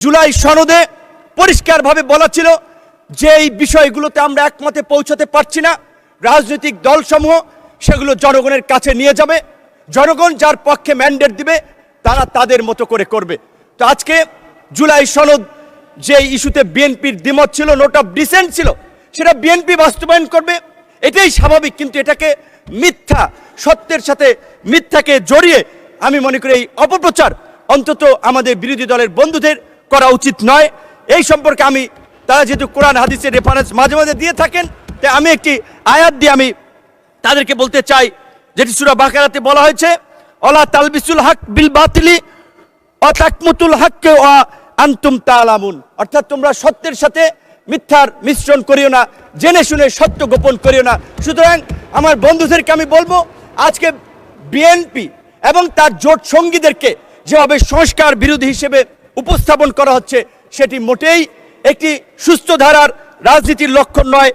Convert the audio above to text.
জুলাই সনদে পরিষ্কারভাবে বলা ছিল যে এই বিষয়গুলোতে আমরা একমতে পৌঁছাতে পারছি না। রাজনৈতিক দলসমূহ সেগুলো জনগণের কাছে নিয়ে যাবে, জনগণ যার পক্ষে ম্যান্ডেট দিবে তারা তাদের মতো করে করবে। তো আজকে জুলাই সনদ যে ইস্যুতে বিএনপির দ্বিমত ছিল, নোট অফ ডিসেন্ট ছিল, সেটা বিএনপি বাস্তবায়ন করবে, এটাই স্বাভাবিক। কিন্তু এটাকে মিথ্যা, সত্যের সাথে মিথ্যাকে জড়িয়ে আমি মনে করি এই অপপ্রচার অন্তত আমাদের বিরোধী দলের বন্ধুদের করা উচিত নয়। এই সম্পর্কে আমি, তারা যেহেতু কোরআন হাদিসের রেফারেন্স মাঝে মাঝে দিয়ে থাকেন, তাই আমি একটি আয়াত দিয়ে আমি তাদেরকে বলতে চাই, যেটি সূরা বাকারাতে বলা হয়েছে, অলা তালবিসুল হক বিল বাতিলি অতাকমুতুল হককে ওয়া আনতুম তাআলামুন, অর্থাৎ তোমরা সত্যের সাথে মিথ্যার মিশ্রণ করিও না, জেনে শুনে সত্য গোপন করিও না। সুতরাং আমার বন্ধুদেরকে আমি বলবো, আজকে বিএনপি এবং তার জোট সঙ্গীদেরকে যেভাবে সংস্কার বিরোধী হিসেবে উপস্থাপন করা হচ্ছে, সেটি মোটেই একটি সুস্থ ধারার রাজনীতির লক্ষণ নয়।